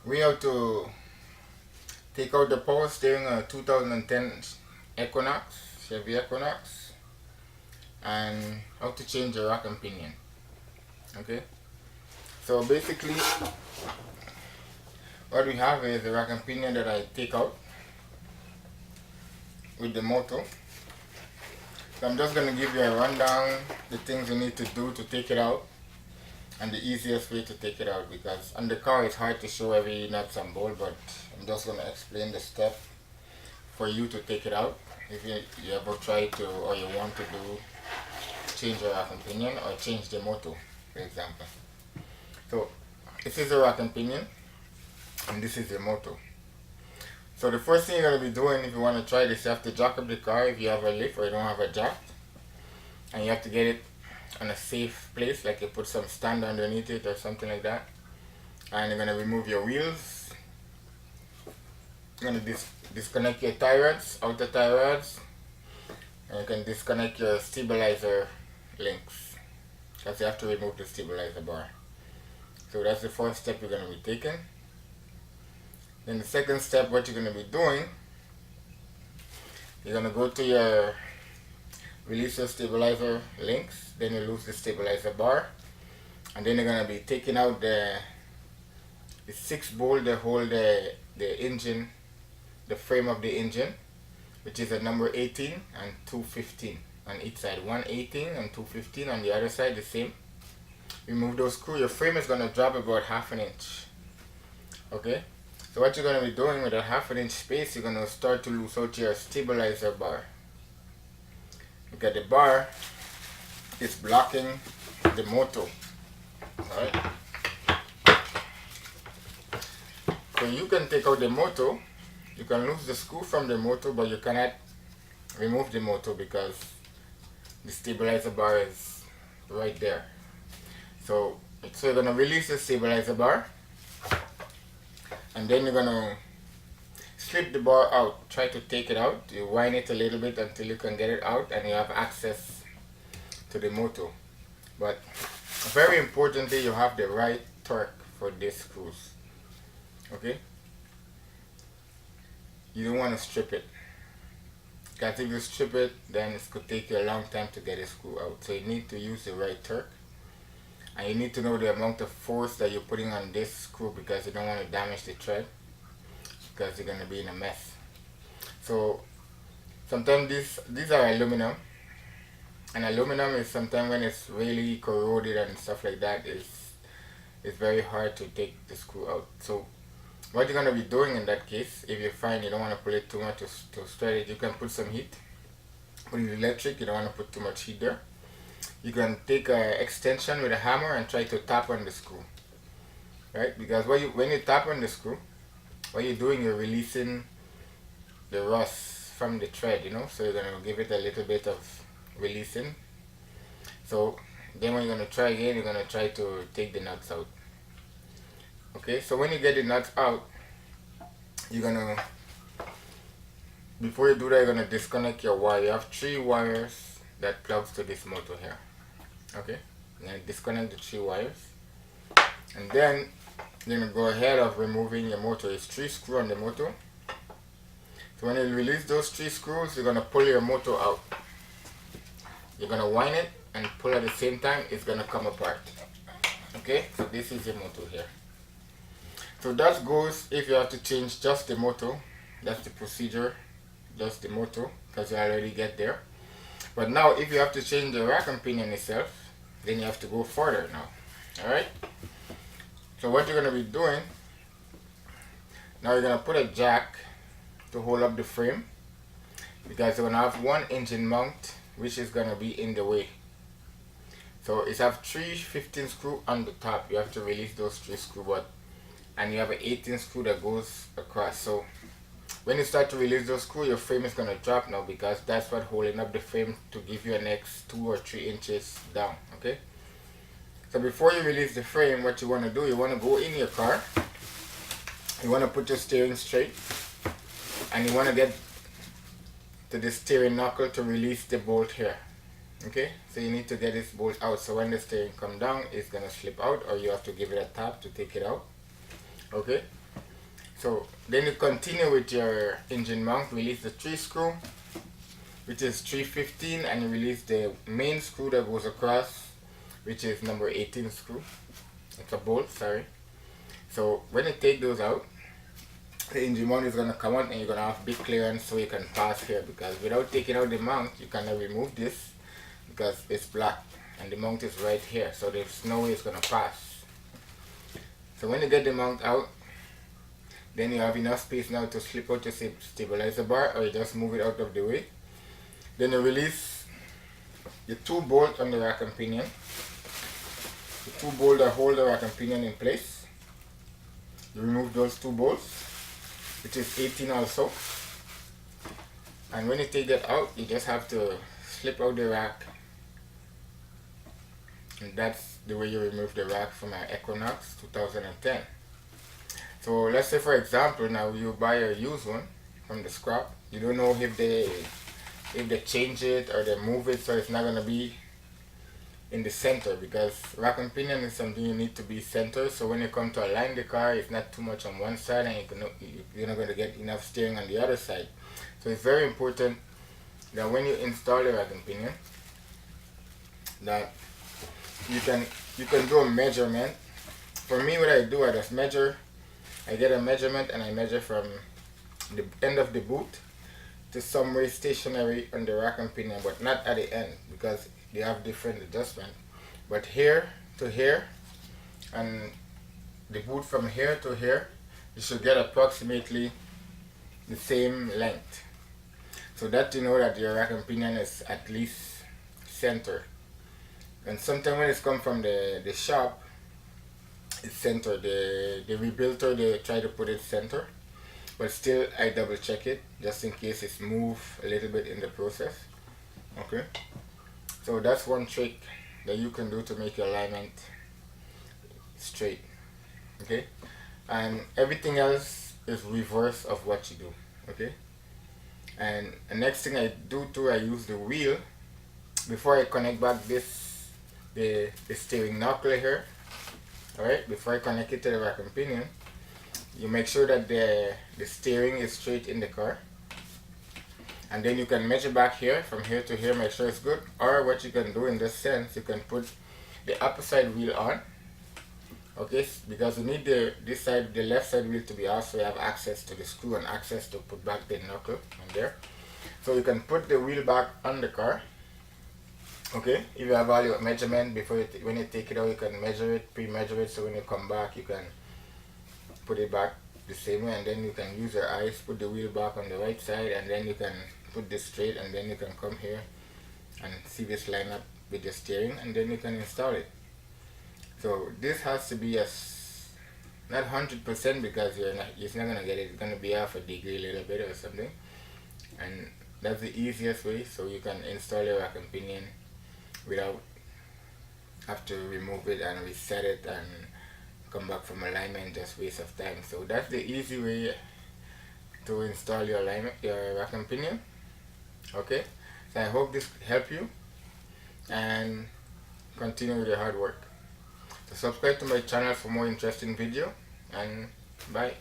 we have to take out the power steering on a 2010 Equinox, Chevy Equinox, and how to change the rack and pinion. Okay, so basically what we have is the rack and pinion that I take out with the motor. So I'm just going to give you a rundown the things you need to do to take it out and the easiest way to take it out, because on the car it's hard to show every nuts and bolt, but I'm just going to explain the step for you to take it out if you ever try to or you want to do change the rack and pinion or change the motor, for example. So this is the rack and pinion and this is the motor. So the first thing you're going to be doing if you want to try this, you have to jack up the car if you have a lift or you don't have a jack, and you have to get it on a safe place, like you put some stand underneath it or something like that. And you're going to remove your wheels. You're going to disconnect your tie rods, outer tie rods, and you can disconnect your stabilizer links, because you have to remove the stabilizer bar. So that's the first step you're going to be taking. Then the second step, what you're going to be doing, you're going to go to your release your stabilizer links, then you lose the stabilizer bar, and then you're going to be taking out the 6 bolt that hold the engine, the frame of the engine, which is a number 18 and 215 on each side, 118 and 215 on the other side, the same. Remove those screws. Your frame is going to drop about 1/2 inch. Okay, so what you're going to be doing with a 1/2 inch space, you're going to start to loose out your stabilizer bar. Because the bar is blocking the motor. Alright, so you can take out the motor, you can lose the screw from the motor, but you cannot remove the motor because the stabilizer bar is right there. So you're going to release the stabilizer bar, and then you're going to slip the bar out. Try to take it out. You wind it a little bit until you can get it out and you have access to the motor. But very importantly, you have the right torque for these screws. Okay, you don't want to strip it, because if you strip it, then it could take you a long time to get a screw out. So you need to use the right torque, and you need to know the amount of force that you're putting on this screw, because you don't want to damage the thread, because you're going to be in a mess. So sometimes these are aluminum, and aluminum is sometimes when it's really corroded and stuff like that, it's very hard to take the screw out. So what you're going to be doing in that case, if you find you don't want to pull it too much to straight it, you can put some heat. Put it electric, you don't want to put too much heat there. You can take an extension with a hammer and try to tap on the screw, right? Because when you tap on the screw, what you're doing, you're releasing the rust from the thread, you know, so you're going to give it a little bit of releasing. So then when you're going to try again, you're going to try to take the nuts out. Okay, so when you get the nuts out, you're going to, before you do that, you're going to disconnect your wire. You have 3 wires that plugs to this motor here. Okay, you're going to disconnect the 3 wires, and then you're going to go ahead of removing your motor. It's 3 screws on the motor. So when you release those 3 screws, you're going to pull your motor out. You're going to wind it and pull at the same time. It's going to come apart. Okay, so this is your motor here. So that goes if you have to change just the motor. That's the procedure, just the motor, because you already get there. But now if you have to change the rack and pinion itself, then you have to go further now. Alright, so what you're going to be doing, now you're going to put a jack to hold up the frame, because you're going to have one engine mount which is going to be in the way. So it's have 3 15 screws on the top. You have to release those 3 screws, and you have an 18 screw that goes across. So when you start to release those screws, your frame is going to drop now, because that's what holding up the frame to give you an next 2 or 3 inches down. Okay, so before you release the frame, what you want to do, you want to go in your car, you want to put your steering straight, and you want to get to the steering knuckle to release the bolt here. Okay, so you need to get this bolt out, so when the steering come down, it's going to slip out, or you have to give it a tap to take it out. Okay, So then you continue with your engine mount, release the 3 screw, which is 315, and you release the main screw that goes across, which is number 18 screw. It's a bolt, sorry. So when you take those out, the engine mount is going to come out and you're going to have big clearance so you can pass here, because without taking out the mount you cannot remove this because it's black and the mount is right here, so there's no way it's going to pass. So when you get the mount out, then you have enough space now to slip out your stabilizer bar, or you just move it out of the way. Then you release the 2 bolts on the rack and pinion, the 2 bolts that hold the rack and pinion in place. You remove those 2 bolts, which is 18 also, and when you take that out you just have to slip out the rack, and that's the way you remove the rack from an Equinox 2010. So let's say for example now you buy a used one from the scrap, you don't know if they change it or they move it, so it's not going to be in the center, because rack and pinion is something you need to be center, so when you come to align the car it's not too much on one side and you're not going to get enough steering on the other side. So it's very important that when you install the rack and pinion that you can do a measurement. For me, what I do, I just measure, I get a measurement and I measure from the end of the boot to somewhere stationary on the rack and pinion, but not at the end because they have different adjustment. But here to here and the boot from here to here, you should get approximately the same length, so that you know that your rack and pinion is at least center. And sometimes when it's come from the shop, it's center. The rebuilder, they try to put it center, but still I double check it just in case it's moved a little bit in the process. Okay, so that's one trick that you can do to make your alignment straight. Okay, and everything else is reverse of what you do. Okay, and the next thing I do too, I use the wheel before I connect back the steering knuckle here. Alright, before I connect it to the rack and pinion, you make sure that the steering is straight in the car, and then you can measure back here from here to here, make sure it's good. Or what you can do in this sense, you can put the opposite wheel on. Okay, because you need this side, the left side wheel to be off, so you have access to the screw and access to put back the knuckle on there. So you can put the wheel back on the car. Okay, if you have all your measurement before when you take it out, you can measure it, pre-measure it, so when you come back you can put it back the same way, and then you can use your eyes, put the wheel back on the right side, and then you can put this straight, and then you can come here and see this line up with the steering, and then you can install it. So this has to be not 100% because you're not gonna get it. It's gonna be off a degree a little bit or something, and that's the easiest way. So you can install your rack and pinion without have to remove it and reset it and come back from alignment, just waste of time. So that's the easy way to install your alignment, your rack and pinion. Okay, so I hope this helped you, and continue with your hard work. So subscribe to my channel for more interesting video, and bye.